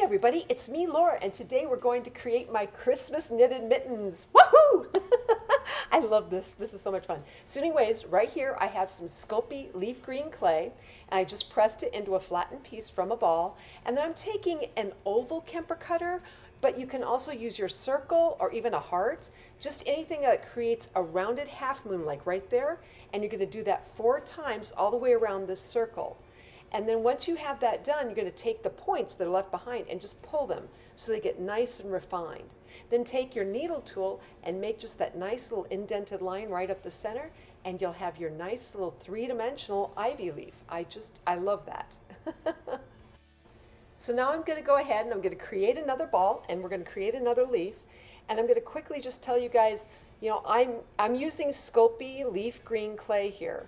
Everybody, it's me, Laura, and today we're going to create my Christmas knitted mittens. Woohoo! I love this. This is so much fun. So anyways, right here I have some Sculpey leaf green clay, and I just pressed it into a flattened piece from a ball, and then I'm taking an oval Kemper cutter, but you can also use your circle or even a heart, just anything that creates a rounded half moon like right there, and you're going to do that 4 times all the way around this circle. And then once you have that done, you're going to take the points that are left behind and just pull them so they get nice and refined. Then take your needle tool and make just that nice little indented line right up the center, and you'll have your nice little 3-dimensional ivy leaf. I love that. So now I'm going to go ahead and I'm going to create another ball, and we're going to create another leaf. And I'm going to quickly just tell you guys, I'm using Sculpey leaf green clay here.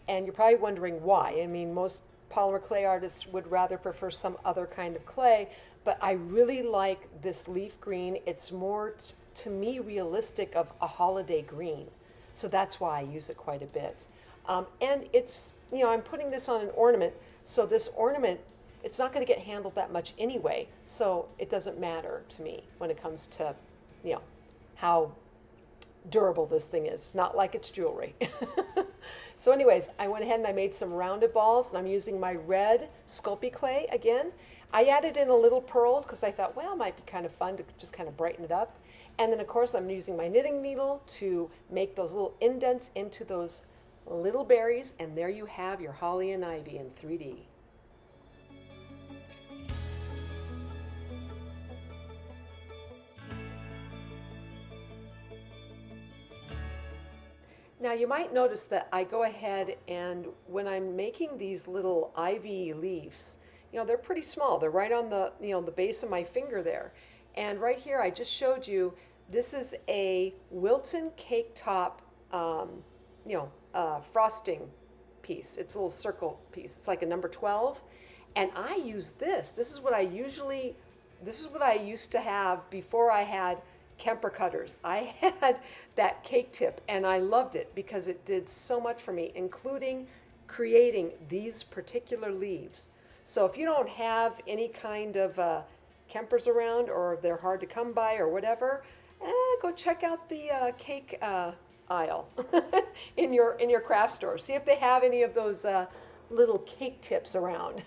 And you're probably wondering why. I mean, most polymer clay artists would rather prefer some other kind of clay, but I really like this leaf green. It's more, to me, realistic of a holiday green. So that's why I use it quite a bit. And it's, I'm putting this on an ornament, so this ornament, it's not going to get handled that much anyway, so it doesn't matter to me when it comes to, how durable this thing is. It's not like it's jewelry. So anyways, I went ahead and I made some rounded balls, and I'm using my red Sculpey clay again. I added in a little pearl because I thought, well, it might be kind of fun to just kind of brighten it up. And then of course I'm using my knitting needle to make those little indents into those little berries, and there you have your holly and ivy in 3D. Now you might notice that I go ahead and when I'm making these little ivy leaves, they're pretty small. They're right on the, the base of my finger there. And right here I just showed you, this is a Wilton cake top, frosting piece. It's a little circle piece. It's like a number 12. And I use this. This is what I used to have before I had Kemper cutters. I had that cake tip, and I loved it because it did so much for me, including creating these particular leaves. So if you don't have any kind of Kempers around, or they're hard to come by or whatever, go check out the cake aisle in your craft store. See if they have any of those little cake tips around.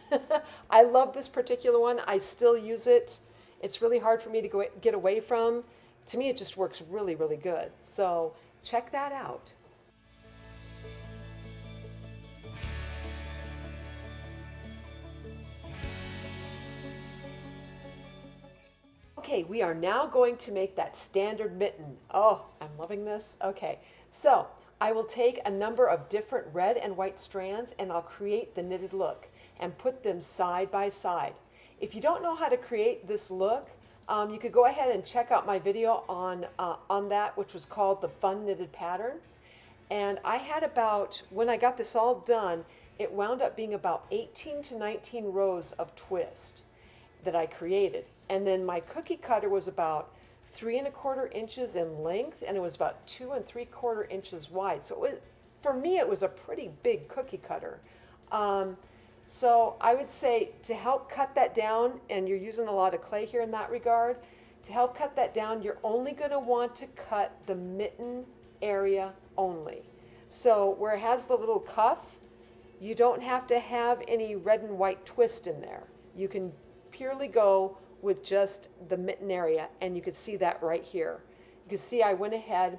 I love this particular one. I still use it. It's really hard for me to get away from. To me, it just works really, really good. So check that out. Okay, we are now going to make that standard mitten. Oh, I'm loving this. Okay, so I will take a number of different red and white strands, and I'll create the knitted look and put them side by side. If you don't know how to create this look, you could go ahead and check out my video on that, which was called the Fun Knitted Pattern. And I had when I got this all done, it wound up being about 18 to 19 rows of twist that I created. And then my cookie cutter was about 3¼ inches in length, and it was about 2 3/4 inches wide. So for me, it was a pretty big cookie cutter. So I would say to help cut that down, and you're using a lot of clay here in that regard, to help cut that down, you're only going to want to cut the mitten area only. So where it has the little cuff, you don't have to have any red and white twist in there. You can purely go with just the mitten area, and you can see that right here. You can see I went ahead,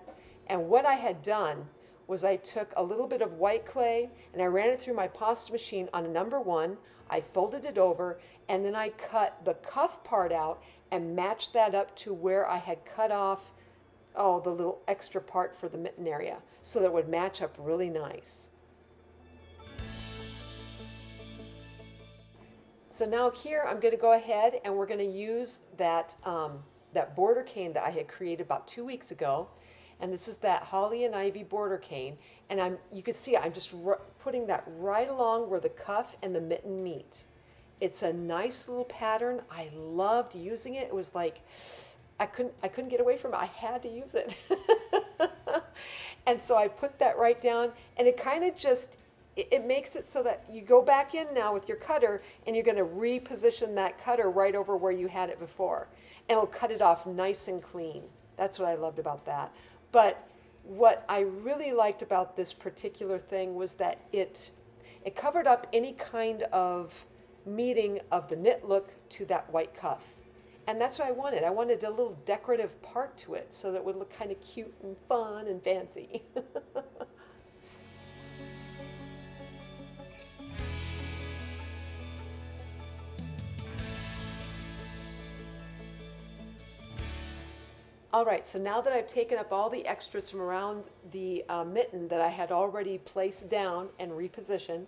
and what I had done was I took a little bit of white clay and I ran it through my pasta machine on a number 1. I folded it over, and then I cut the cuff part out and matched that up to where I had cut off the little extra part for the mitten area, so that it would match up really nice. So now here I'm going to go ahead and we're going to use that border cane that I had created about 2 weeks ago. And this is that holly and ivy border cane, and you can see I'm just putting that right along where the cuff and the mitten meet. It's a nice little pattern. I loved using it. It was like I couldn't get away from it. I had to use it. And so I put that right down, and it kind of just it makes it so that you go back in now with your cutter and you're going to reposition that cutter right over where you had it before. And it'll cut it off nice and clean. That's what I loved about that. But what I really liked about this particular thing was that it covered up any kind of meeting of the knit look to that white cuff. And that's what I wanted. I wanted a little decorative part to it so that it would look kind of cute and fun and fancy. All right, so now that I've taken up all the extras from around the mitten that I had already placed down and repositioned,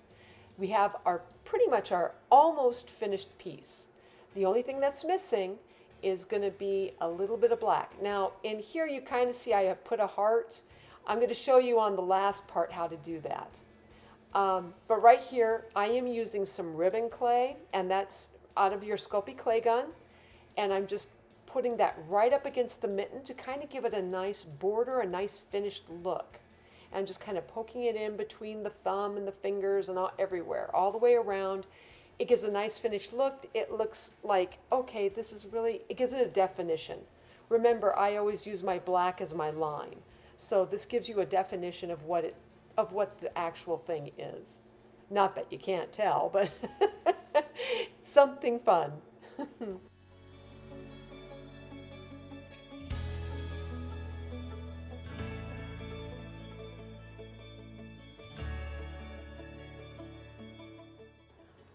we have our pretty much our almost finished piece. The only thing that's missing is going to be a little bit of black. Now in here you kind of see I have put a heart. I'm going to show you on the last part how to do that. But right here I am using some ribbon clay, and that's out of your Sculpey clay gun, and I'm just putting that right up against the mitten to kind of give it a nice border, a nice finished look. And just kind of poking it in between the thumb and the fingers and everywhere, all the way around. It gives a nice finished look. It looks like, okay, this is really, it gives it a definition. Remember, I always use my black as my line. So this gives you a definition of what the actual thing is. Not that you can't tell, but something fun.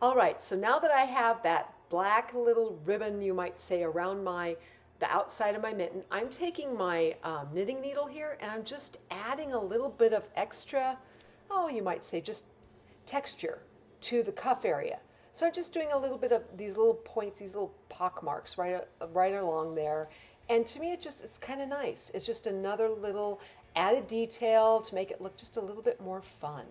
All right, so now that I have that black little ribbon, you might say, around the outside of my mitten, I'm taking my knitting needle here and I'm just adding a little bit of extra, oh, you might say just texture to the cuff area. So I'm just doing a little bit of these little points, these little pock marks right along there. And to me, it's kind of nice. It's just another little added detail to make it look just a little bit more fun.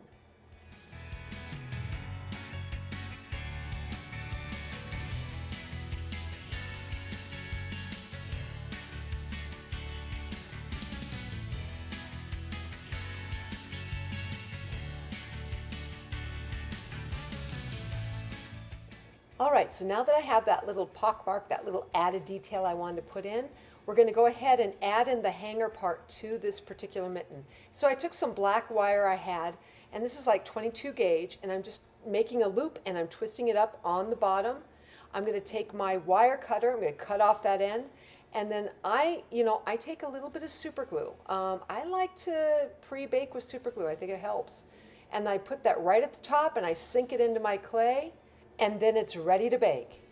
All right, so now that I have that little pockmark, that little added detail I wanted to put in, we're going to go ahead and add in the hanger part to this particular mitten. So I took some black wire I had, and this is like 22 gauge, and I'm just making a loop and I'm twisting it up on the bottom. I'm going to take my wire cutter, I'm going to cut off that end, and then I take a little bit of super glue. I like to pre-bake with super glue. I think it helps. And I put that right at the top and I sink it into my clay, and then it's ready to bake.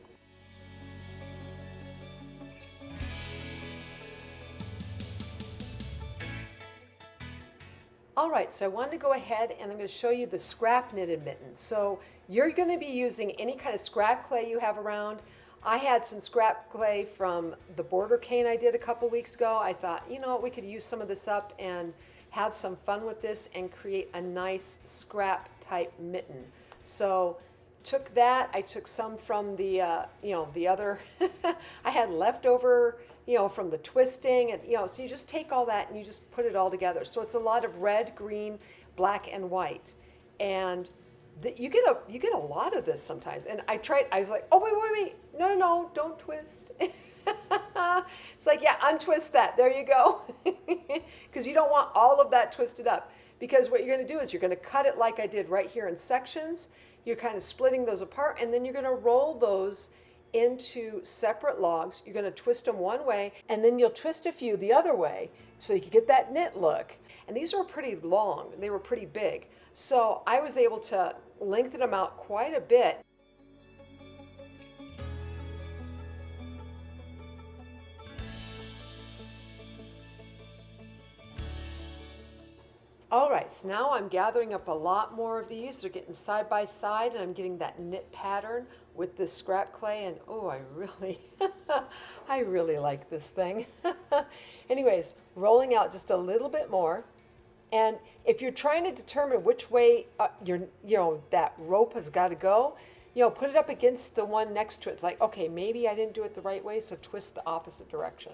All right, so I wanted to go ahead and I'm going to show you the scrap knitted mittens. So you're going to be using any kind of scrap clay you have around. I had some scrap clay from the border cane I did a couple weeks ago. I thought, you know what, we could use some of this up and have some fun with this and create a nice scrap type mitten. So took that, I took some from the other, I had leftover, from the twisting, and so you just take all that and you just put it all together. So it's a lot of red, green, black, and white, and you get a lot of this sometimes. And I was like, oh wait, no, don't twist. It's like, yeah, untwist that. There you go, because you don't want all of that twisted up. Because what you're going to do is you're going to cut it like I did right here in sections. You're kind of splitting those apart, and then you're going to roll those into separate logs. You're going to twist them one way, and then you'll twist a few the other way so you can get that knit look. And these were pretty long. They were pretty big. So I was able to lengthen them out quite a bit. All right, so now I'm gathering up a lot more of these. They're getting side by side, and I'm getting that knit pattern with this scrap clay, and oh, I really like this thing. Anyways, rolling out just a little bit more. And if you're trying to determine which way that rope has got to go, put it up against the one next to it. It's like, okay, maybe I didn't do it the right way, so twist the opposite direction.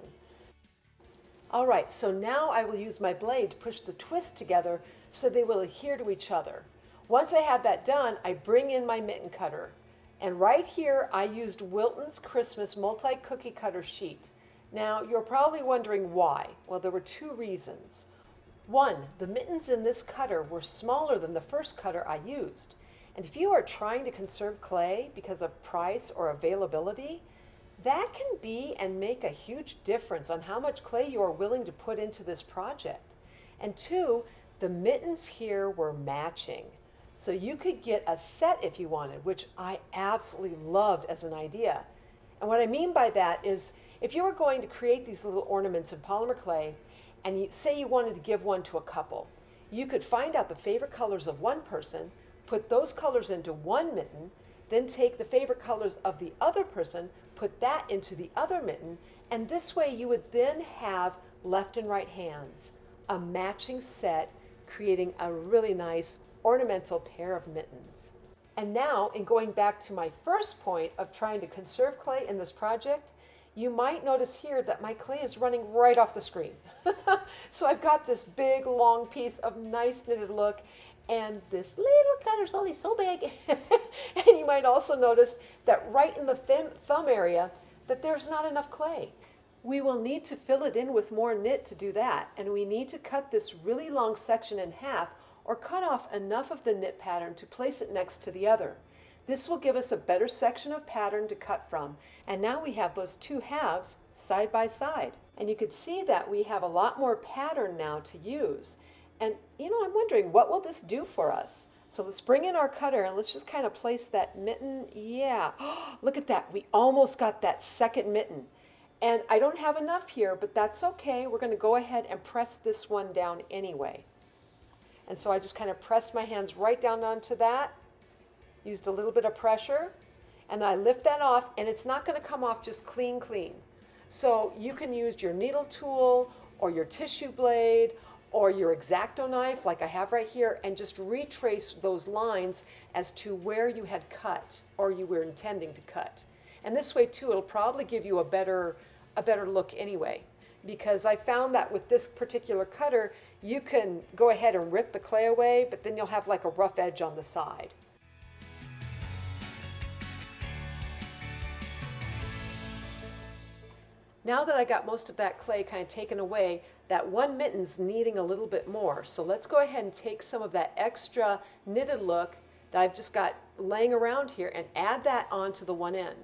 All right, so now I will use my blade to push the twist together so they will adhere to each other. Once I have that done, I bring in my mitten cutter. And right here, I used Wilton's Christmas multi-cookie cutter sheet. Now, you're probably wondering why. Well, there were two reasons. One, the mittens in this cutter were smaller than the first cutter I used. And if you are trying to conserve clay because of price or availability, that can be and make a huge difference on how much clay you are willing to put into this project. And two, the mittens here were matching. So you could get a set if you wanted, which I absolutely loved as an idea. And what I mean by that is if you were going to create these little ornaments in polymer clay, and say you wanted to give one to a couple, you could find out the favorite colors of one person, put those colors into one mitten, then take the favorite colors of the other person, put that into the other mitten, and this way you would then have left and right hands, a matching set, creating a really nice ornamental pair of mittens. And now, in going back to my first point of trying to conserve clay in this project, you might notice here that my clay is running right off the screen. So I've got this big long piece of nice knitted look, and this little cutter's only so big. And you might also notice that right in the thumb area that there's not enough clay. We will need to fill it in with more knit to do that, and we need to cut this really long section in half or cut off enough of the knit pattern to place it next to the other. This will give us a better section of pattern to cut from, and now we have those two halves side by side. And you can see that we have a lot more pattern now to use. And I'm wondering, what will this do for us? So let's bring in our cutter and let's just kind of place that mitten. Yeah, look at that. We almost got that second mitten. And I don't have enough here, but that's okay. We're going to go ahead and press this one down anyway. And so I just kind of pressed my hands right down onto that, used a little bit of pressure, and I lift that off, and it's not going to come off just clean. So you can use your needle tool or your tissue blade or your X-Acto knife like I have right here and just retrace those lines as to where you had cut or you were intending to cut. And this way too, it'll probably give you a better look anyway, because I found that with this particular cutter, you can go ahead and rip the clay away, but then you'll have like a rough edge on the side. Now that I got most of that clay kind of taken away, that one mitten's needing a little bit more. So let's go ahead and take some of that extra knitted look that I've just got laying around here and add that onto the one end.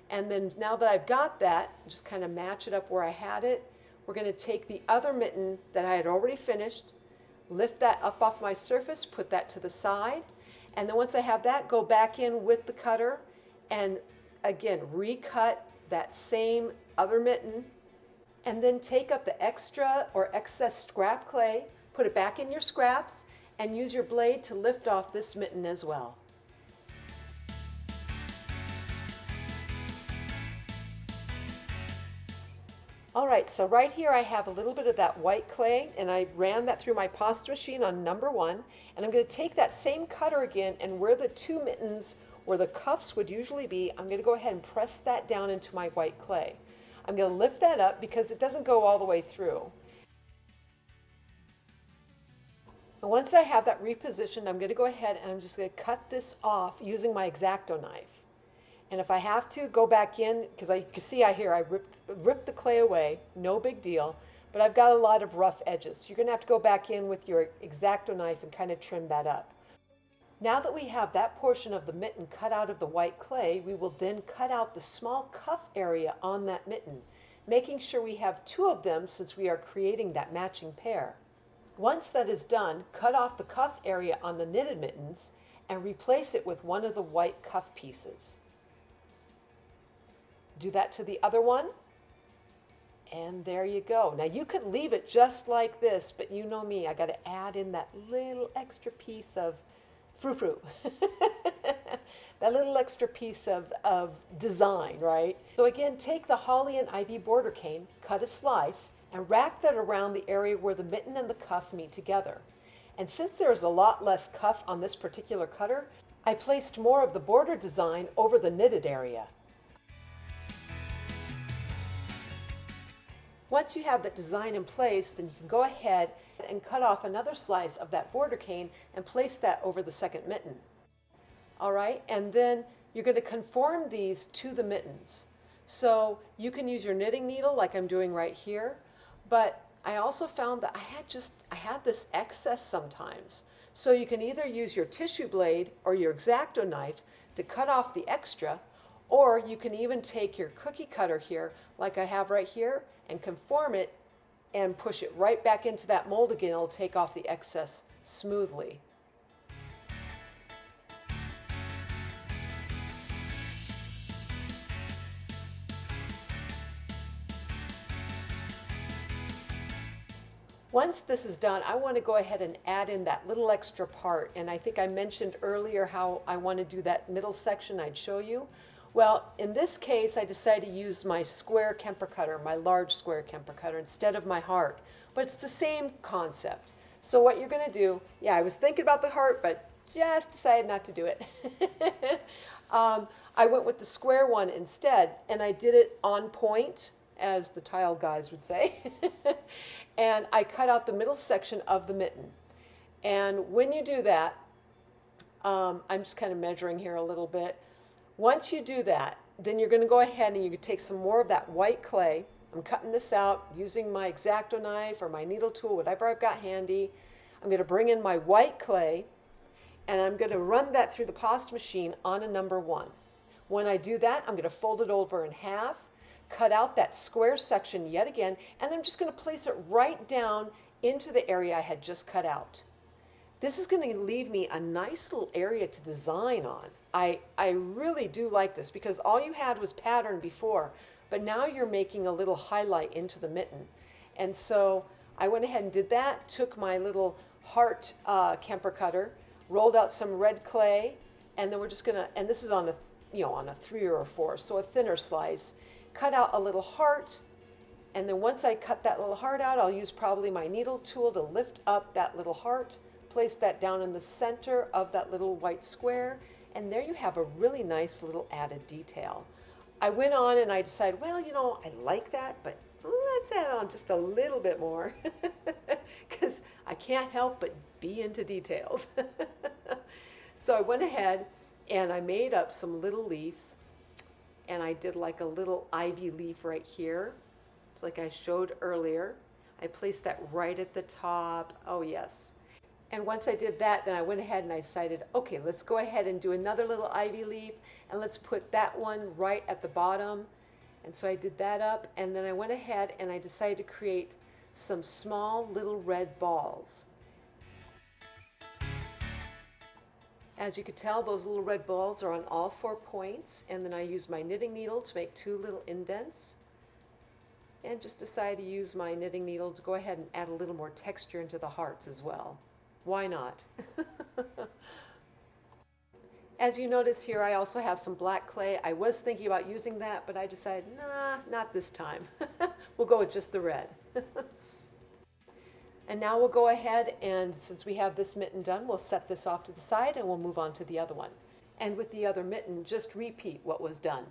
And then now that I've got that, just kind of match it up where I had it. We're going to take the other mitten that I had already finished, lift that up off my surface, put that to the side, and then once I have that, go back in with the cutter and again recut that same other mitten, and then take up the extra or excess scrap clay, put it back in your scraps, and use your blade to lift off this mitten as well. All right, so right here I have a little bit of that white clay, and I ran that through my pasta machine on number 1, and I'm going to take that same cutter again, and where the two mittens, where the cuffs would usually be, I'm going to go ahead and press that down into my white clay. I'm going to lift that up because it doesn't go all the way through. And once I have that repositioned, I'm going to go ahead and I'm just going to cut this off using my X-Acto knife. And if I have to, go back in, because you can see I ripped the clay away, no big deal, but I've got a lot of rough edges. So you're going to have to go back in with your X-Acto knife and kind of trim that up. Now that we have that portion of the mitten cut out of the white clay, we will then cut out the small cuff area on that mitten, making sure we have 2 of them since we are creating that matching pair. Once that is done, cut off the cuff area on the knitted mittens and replace it with one of the white cuff pieces. Do that to the other one, and there you go. Now you could leave it just like this, but you know me, I got to add in that little extra piece of frou-frou. That little extra piece of design, right? So again, take the holly and ivy border cane, cut a slice, and wrap that around the area where the mitten and the cuff meet together. And since there's a lot less cuff on this particular cutter, I placed more of the border design over the knitted area. Once you have that design in place, then you can go ahead and cut off another slice of that border cane and place that over the second mitten. All right, and then you're going to conform these to the mittens. So you can use your knitting needle like I'm doing right here, but I also found that I had this excess sometimes. So you can either use your tissue blade or your X-Acto knife to cut off the extra, or you can even take your cookie cutter here, like I have right here, and conform it and push it right back into that mold again. It'll take off the excess smoothly. Once this is done, I want to go ahead and add in that little extra part. And I think I mentioned earlier how I want to do that middle section I'd show you. Well, in this case, I decided to use my square Kemper cutter, my large square Kemper cutter, instead of my heart. But it's the same concept. So what you're going to do, yeah, I was thinking about the heart, but just decided not to do it. I went with the square one instead, and I did it on point, as the tile guys would say. And I cut out the middle section of the mitten. And when you do that, I'm just kind of measuring here a little bit. Once you do that, then you're going to go ahead and you can take some more of that white clay. I'm cutting this out using my X-Acto knife or my needle tool, whatever I've got handy. I'm going to bring in my white clay, and I'm going to run that through the pasta machine on a number 1. When I do that, I'm going to fold it over in half, cut out that square section yet again, and then I'm just going to place it right down into the area I had just cut out. This is going to leave me a nice little area to design on. I really do like this because all you had was pattern before, but now you're making a little highlight into the mitten. And so I went ahead and did that, took my little heart Kemper cutter, rolled out some red clay, and then we're just going to, and this is on a 3 or a 4, so a thinner slice, cut out a little heart. And then once I cut that little heart out, I'll use probably my needle tool to lift up that little heart, place that down in the center of that little white square, and there you have a really nice little added detail. I went on and I decided, well, I like that, but let's add on just a little bit more because I can't help but be into details. So I went ahead and I made up some little leaves, and I did like a little ivy leaf right here. It's like I showed earlier. I placed that right at the top. Oh yes. And once I did that, then I went ahead and I decided, okay, let's go ahead and do another little ivy leaf, and let's put that one right at the bottom. And so I did that up, and then I went ahead and I decided to create some small little red balls. As you could tell, those little red balls are on all 4 points, and then I used my knitting needle to make 2 little indents, and just decided to use my knitting needle to go ahead and add a little more texture into the hearts as well. Why not? As you notice here, I also have some black clay. I was thinking about using that, but I decided, nah, not this time. We'll go with just the red. And now we'll go ahead and, since we have this mitten done, we'll set this off to the side and we'll move on to the other one. And with the other mitten, just repeat what was done.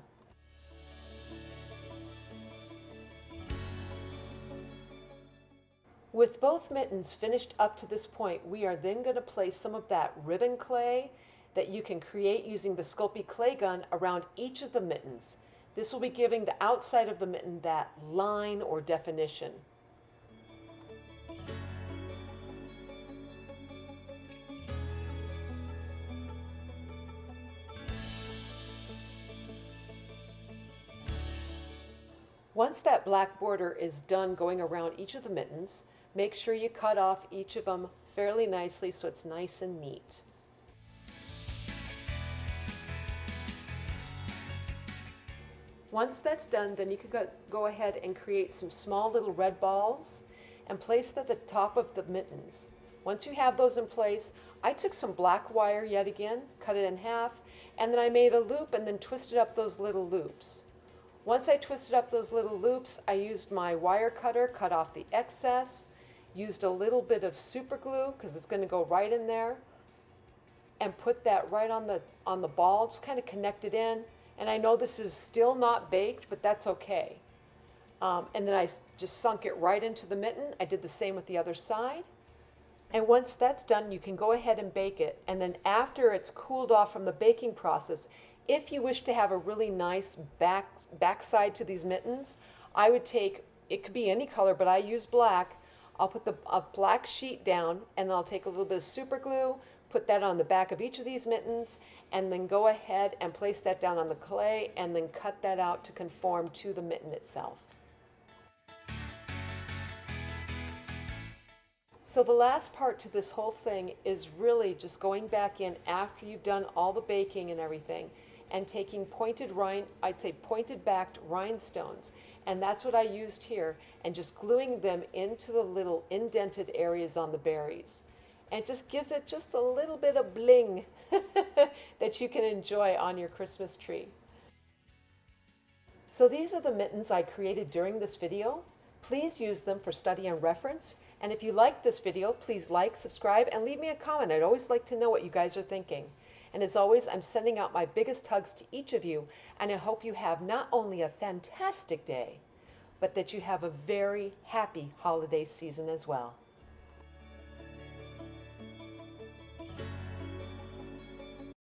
With both mittens finished up to this point, we are then going to place some of that ribbon clay that you can create using the Sculpey clay gun around each of the mittens. This will be giving the outside of the mitten that line or definition. Once that black border is done going around each of the mittens, make sure you cut off each of them fairly nicely so it's nice and neat. Once that's done, then you can go ahead and create some small little red balls and place them at the top of the mittens. Once you have those in place, I took some black wire yet again, cut it in half, and then I made a loop and then twisted up those little loops. Once I twisted up those little loops, I used my wire cutter, cut off the excess, used a little bit of super glue because it's going to go right in there, and put that right on the ball, just kind of connect it in. And I know this is still not baked, but that's okay. And then I just sunk it right into the mitten. I did the same with the other side. And once that's done, you can go ahead and bake it. And then after it's cooled off from the baking process, if you wish to have a really nice backside to these mittens, I would take, it could be any color, but I use black. I'll put a black sheet down and then I'll take a little bit of super glue, put that on the back of each of these mittens, and then go ahead and place that down on the clay and then cut that out to conform to the mitten itself. So the last part to this whole thing is really just going back in after you've done all the baking and everything and taking I'd say pointed backed rhinestones. And that's what I used here, and just gluing them into the little indented areas on the berries. And it just gives it just a little bit of bling that you can enjoy on your Christmas tree. So these are the mittens I created during this video. Please use them for study and reference. And if you liked this video, please like, subscribe, and leave me a comment. I'd always like to know what you guys are thinking. And as always, I'm sending out my biggest hugs to each of you, and I hope you have not only a fantastic day, but that you have a very happy holiday season as well.